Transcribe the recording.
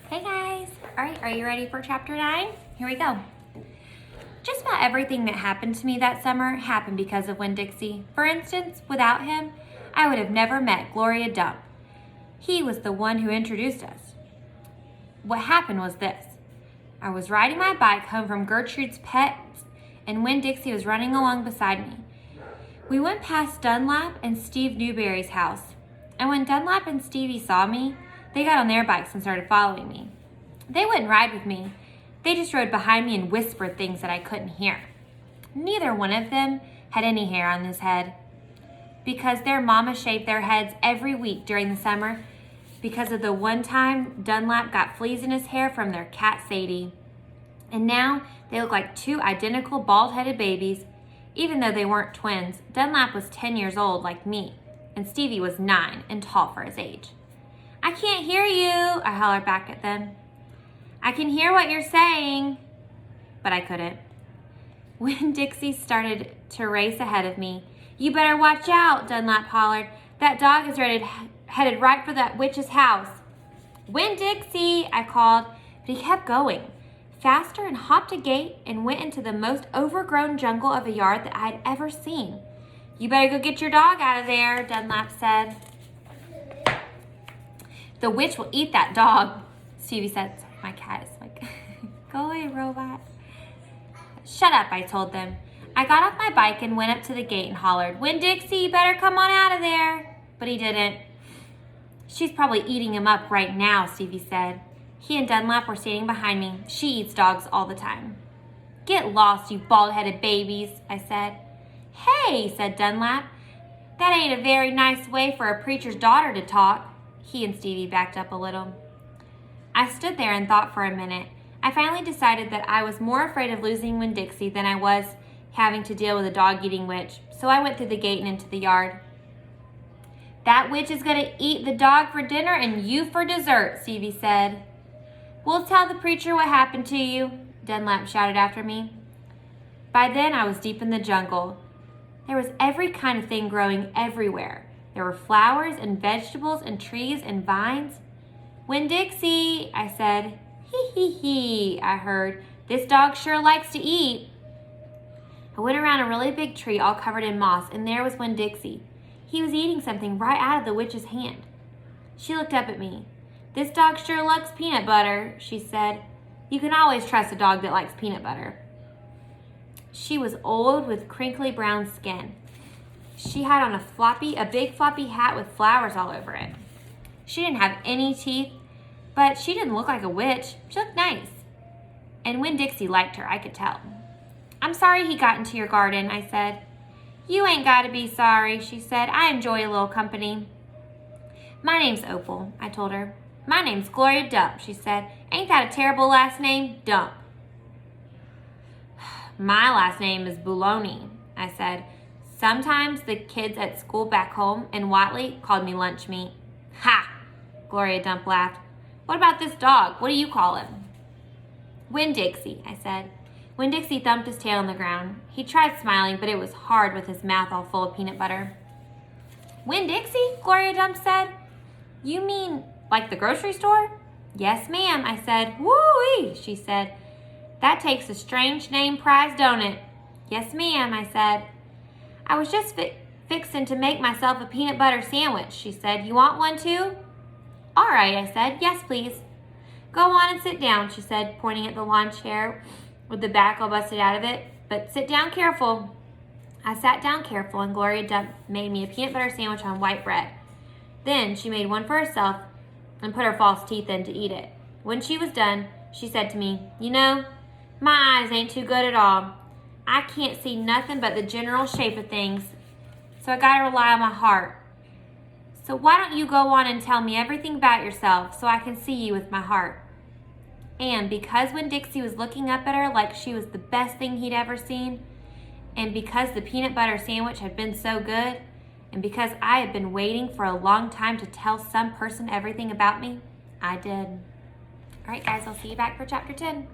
Hey guys! Alright, are you ready for chapter 9? Here we go. Just about everything that happened to me that summer happened because of Winn-Dixie. For instance, without him, I would have never met Gloria Dump. He was the one who introduced us. What happened was this. I was riding my bike home from Gertrude's Pets, and Winn-Dixie was running along beside me. We went past Dunlap and Steve Newberry's house, and when Dunlap and Stevie saw me, they got on their bikes and started following me. They wouldn't ride with me. They just rode behind me and whispered things that I couldn't hear. Neither one of them had any hair on his head because their mama shaved their heads every week during the summer because of the one time Dunlap got fleas in his hair from their cat Sadie. And now they look like two identical bald-headed babies. Even though they weren't twins, Dunlap was 10 years old like me, and Stevie was 9 and tall for his age. "I can't hear you," I hollered back at them. "I can hear what you're saying," but I couldn't. Winn-Dixie started to race ahead of me. "You better watch out," Dunlap hollered. "That dog is headed right for that witch's house." "Winn-Dixie," I called, but he kept going faster and hopped a gate and went into the most overgrown jungle of a yard that I had ever seen. "You better go get your dog out of there," Dunlap said. "The witch will eat that dog," Stevie said. Sorry, my cat is like, "Go away, robot." "Shut up," I told them. I got off my bike and went up to the gate and hollered, "Winn-Dixie, you better come on out of there." But he didn't. "She's probably eating him up right now," Stevie said. He and Dunlap were standing behind me. "She eats dogs all the time." "Get lost, you bald-headed babies," I said. "Hey," said Dunlap. "That ain't a very nice way for a preacher's daughter to talk." He and Stevie backed up a little. I stood there and thought for a minute. I finally decided that I was more afraid of losing Winn-Dixie than I was having to deal with a dog-eating witch, so I went through the gate and into the yard. "That witch is going to eat the dog for dinner and you for dessert," Stevie said. "We'll tell the preacher what happened to you," Dunlap shouted after me. By then I was deep in the jungle. There was every kind of thing growing everywhere. There were flowers and vegetables and trees and vines. "Winn-Dixie," I said. "Hee hee hee," I heard. "This dog sure likes to eat." I went around a really big tree all covered in moss, and there was Winn-Dixie. He was eating something right out of the witch's hand. She looked up at me. "This dog sure likes peanut butter," she said. "You can always trust a dog that likes peanut butter." She was old with crinkly brown skin. She had on a big floppy hat with flowers all over it. She didn't have any teeth, but she didn't look like a witch. She looked nice. And Winn-Dixie liked her, I could tell. "I'm sorry he got into your garden," I said. "You ain't got to be sorry," she said. "I enjoy a little company." "My name's Opal," I told her. "My name's Gloria Dump," she said. "Ain't that a terrible last name? Dump." "My last name is Bouloni," I said. "Sometimes the kids at school back home in Watley called me lunch meat." "Ha!" Gloria Dump laughed. "What about this dog? What do you call him?" "Winn-Dixie," I said. Winn-Dixie thumped his tail on the ground. He tried smiling, but it was hard with his mouth all full of peanut butter. "Winn-Dixie?" Gloria Dump said. "You mean like the grocery store?" "Yes, ma'am," I said. "Woo-wee," she said. "That takes a strange name prize, don't it?" "Yes, ma'am," I said. "I was just fixin' to make myself a peanut butter sandwich," she said. "You want one too?" "All right," I said. "Yes, please." "Go on and sit down," she said, pointing at the lawn chair with the back all busted out of it. "But sit down careful." I sat down careful, and Gloria Dump made me a peanut butter sandwich on white bread. Then she made one for herself and put her false teeth in to eat it. When she was done, she said to me, "You know, my eyes ain't too good at all. I can't see nothing but the general shape of things, so I gotta rely on my heart. So why don't you go on and tell me everything about yourself so I can see you with my heart?" And because Winn-Dixie was looking up at her like she was the best thing he'd ever seen, and because the peanut butter sandwich had been so good, and because I had been waiting for a long time to tell some person everything about me, I did. All right, guys, I'll see you back for chapter 10.